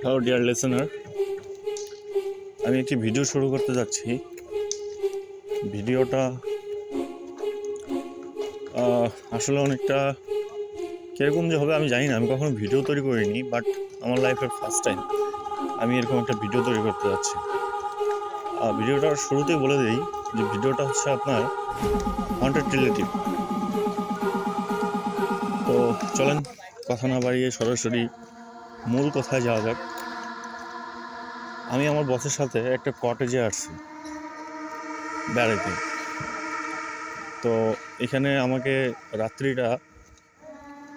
Hello dear listener, আমি একটি video শুরু করতে যাচ্ছি। ভিডিওটা আসলে অনেকটা কীরকম যে হবে আমি জানি না। আমি কখনো ভিডিও তৈরি করিনি, বাট আমার লাইফের ফার্স্ট টাইম আমি এরকম একটা ভিডিও তৈরি করতে যাচ্ছি। ভিডিওটার শুরুতেই বলে দিই যে ভিডিওটা হচ্ছে আপনার হন্টেড রিলেটিভ। তো চলেন কথা না বাড়িয়ে সরাসরি মূল কথায় যাওয়া যাক। আমি আমার বসের সাথে একটা কটেজে আসছি বেড়াতে। তো এখানে আমাকে রাত্রিটা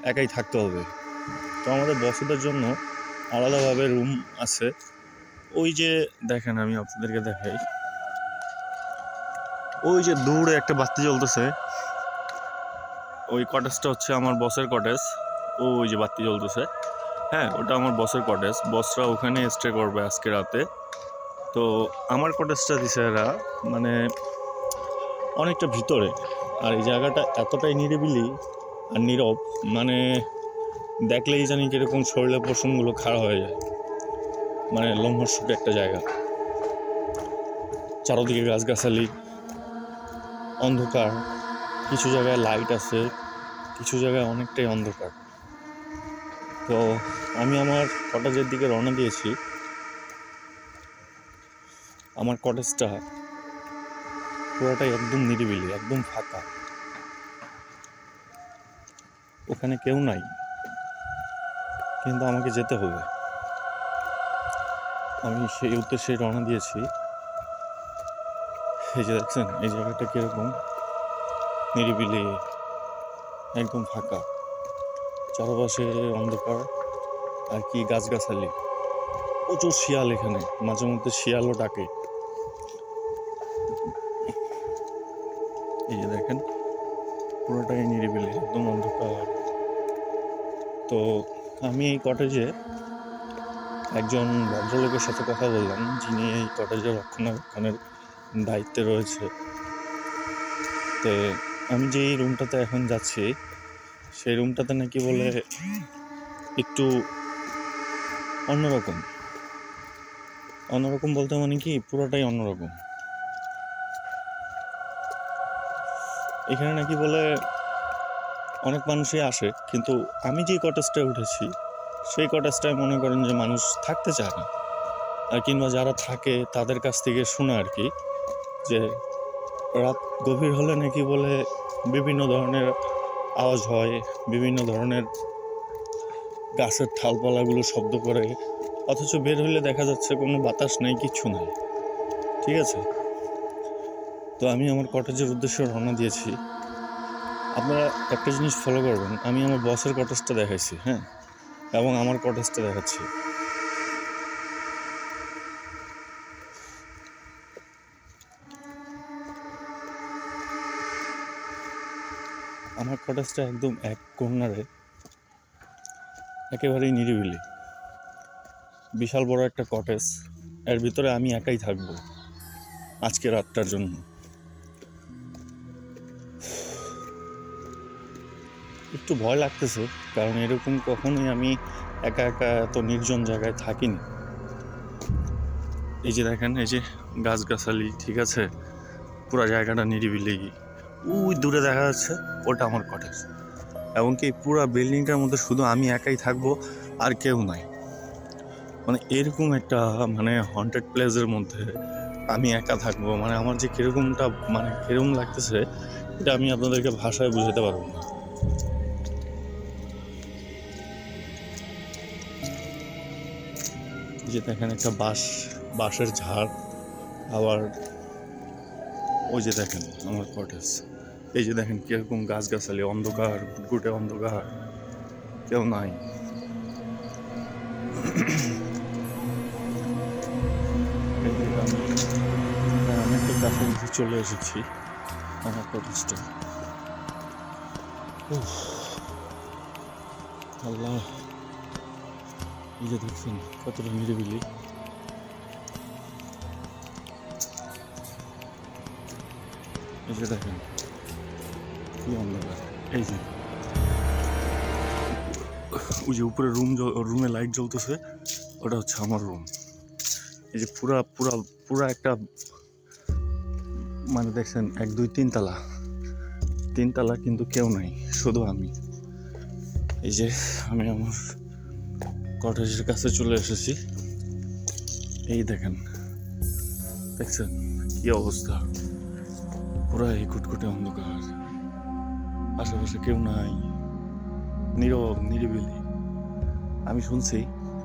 একাই থাকতে হবে। তো আমাদের বসদের জন্য আলাদাভাবে রুম আছে। ওই যে দেখেন, আমি আপনাদেরকে দেখাই, ওই যে দূরে একটা বাতি জ্বলতেছে, ওই কটেজটা হচ্ছে আমার বসের কটেজ। ওই যে বাতি জ্বলতেছে, হ্যাঁ ওটা আমার বসের কটেজ। বসরা ওখানে স্টে করবে আজকে রাতে। তো আমার কটেজটা দিছে এরা মানে অনেকটা ভিতরে, আর এই জায়গাটা এতটাই নিরিবিলি আর নীরব, মানে দেখলেই জানি কীরকম শরীরের পশমগুলো খাড়া হয়ে যায়। মানে লোমহর্ষক একটা জায়গা, চারদিকে গাছগাছালি, অন্ধকার, কিছু জায়গায় লাইট আছে, কিছু জায়গায় অনেকটাই অন্ধকার। তো আমি আমার কটেজের দিকে রওনা দিয়েছি। আমার কটেজটা পুরোটাই একদম নিরিবিলি, একদম ফাঁকা, ওখানে কেউ নাই, কিন্তু আমাকে যেতে হবে। আমি সেই উদ্দেশ্যে রওনা দিয়েছি। এই যে দেখছেন এই জায়গাটা কীরকম নিরিবিলি, একদম ফাঁকা, চারপাশে অন্ধকার আর কি গাছগাছালি, প্রচুর শিয়াল। এখানে মাঝে মধ্যে শিয়ালও ডাকে। এই যে দেখেন পুরোটাই নিরিবিলি, একদম অন্ধকার। তো আমি এই কটেজে একজন ভদ্রলোকের সাথে কথা বললাম, যিনি এই কটেজের রক্ষণাবেক্ষণের দায়িত্বে রয়েছে। তো আমি যে এই রুমটাতে এখন যাচ্ছি, সেই রুমটাতে নাকি বলে একটু অন্যরকম। অন্যরকম বলতে মানে কি, পুরোটাই অন্যরকম। এখানে নাকি বলে অনেক মানুষই আসে, কিন্তু আমি যে কটেজটায় উঠেছি সেই কটেজটায় মনে করেন যে মানুষ থাকতে চায় না। আর কিংবা যারা থাকে তাদের কাছ থেকে শোনা আর কি, যে রাত গভীর হলে নাকি বলে বিভিন্ন ধরনের আওয়াজ হয়, বিভিন্ন ধরনের গাছের ঠালপালাগুলো শব্দ করে, অথচ বের হলে দেখা যাচ্ছে কোনো বাতাস নেই, কিচ্ছু নাই। ঠিক আছে, তো আমি আমার কটেজের উদ্দেশ্যে রওনা দিয়েছি। আপনারা একটা জিনিস ফলো করবেন, আমি আমার বসের কটেজটা দেখাইছি, হ্যাঁ, এবং আমার কটেজটা দেখাচ্ছি। আমার কটেজটা একদম এক কর্নারে, একেবারেই নিরিবিলি, বিশাল বড় একটা কটেজ। এর ভিতরে আমি একাই থাকবো আজকে রাতটার জন্য। একটু ভয় লাগতেছে, কারণ এরকম কখনোই আমি একা একা এত নির্জন জায়গায় থাকিনি। এই যে দেখেন, এই যে গাছগাছালি, ঠিক আছে, পুরো জায়গাটা নিরিবিলি। ওই দূরে দেখা যাচ্ছে, ওটা আমার কটেজ। এমনকি পুরো বিল্ডিংটার মধ্যে শুধু আমি একাই থাকবো, আর কেউ নাই। মানে এরকম একটা মানে হন্টেড প্লেসের মধ্যে আমি একা থাকবো, মানে আমার যে কীরকমটা মানে কীরকম লাগতেছে, এটা আমি আপনাদেরকে ভাষায় বুঝাতে পারবো না। যে দেখেন একটা বাঁশের ঝাড়, আবার ওই যে দেখেন আমার কটেজ। এই যে দেখেন কীরকম গাছগাছালি, অন্ধকার, ঘুটঘুটে অন্ধকার, কেউ নাই। অনেকটা কাছাকাছি চলে এসেছি আমার কটেজটা। আল্লাহ, এই যে দেখছেন কতটা নিরিবিলি। এই যে দেখেন কি অন্ধকার। এই যে ওই যে উপরে রুমে লাইট জ্বলতেছে, ওটা হচ্ছে আমার রুম। এই যে পুরা পুরা পুরা একটা মানে দেখছেন 1 2 3 তালা, 3 তালা, কিন্তু কেউ নাই, শুধু আমি। এই যে আমি আমার কটেজের কাছে চলে এসেছি। এই দেখেন, দেখছেন কি অবস্থা, পুরা এই কুটকুটে অন্ধকার, আশেপাশে কেউ নাই, নীরব নিরিবিলি। আমি শুনছি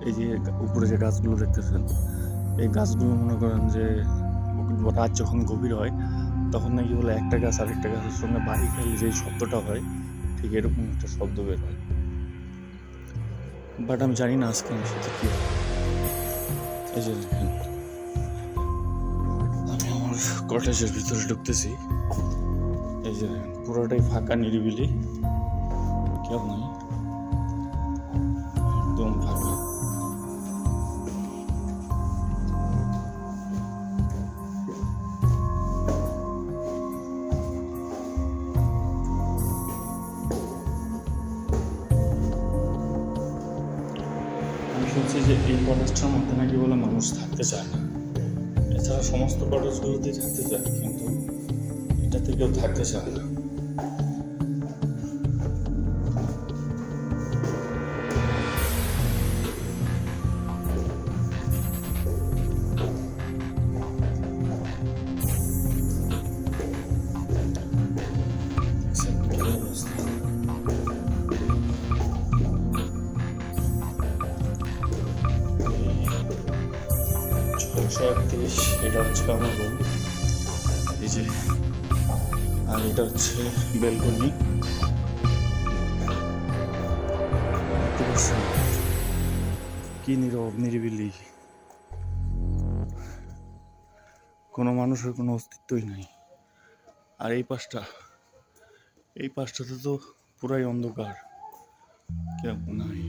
এই যে উপরে যে গাছগুলো দেখতেছেন, এই গাছগুলো মনে করেন যে রাত যখন গভীর হয় তখন নাকি বলে একটা গাছ আরেকটা গাছের সঙ্গে বাড়ি খেলে যে শব্দটা হয়, ঠিক এরকম একটা শব্দ বের হয়। বাট আমি জানি না আজকে আমার সাথে কি হয়। এই যে দেখেন, আমি আমার কটেজের ভিতরে ঢুকতেছি। এই যে দেখেন পুরোটাই ফাঁকা নিরিবিলি, কেউ নাই, একদম ফাঁকা। আমি শুনছি যে এই কটেজটার মধ্যে নাকি বলে মানুষ থাকতে চায় না, এছাড়া সমস্ত কটেজগুলোতেই থাকতে চায়, কিন্তু এটাতে কেউ থাকতে চায় না। কি অবস্থা। 631, এটা হচ্ছে আমার রুম। এই যে, আর এটা হচ্ছে বেলকনি। দেখতে পাচ্ছেন কি নীরব নিরিবিলি, কোনো মানুষের কোনো অস্তিত্বই নাই। আর এই পাশটাতে তো পুরাই অন্ধকার, কেউ নাই।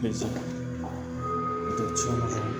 এই যে এটা হচ্ছে আমার রুম।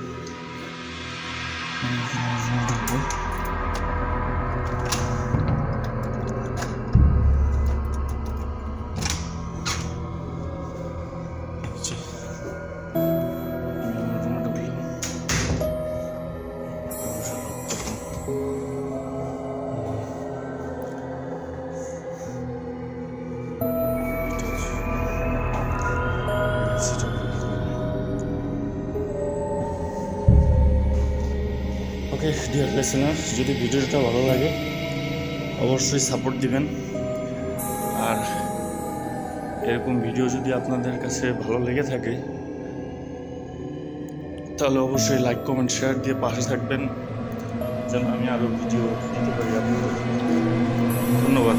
ওকে ডিয়ার লিসেনার, যদি ভিডিওটা ভালো লাগে অবশ্যই সাপোর্ট দিবেন। আর এরকম ভিডিও যদি আপনাদের কাছে ভালো লেগে থাকে তাহলে অবশ্যই লাইক কমেন্ট শেয়ার দিয়ে পাশে থাকবেন, যেন আমি আরও ভিডিও দিতে পারি আপনাদের। ধন্যবাদ।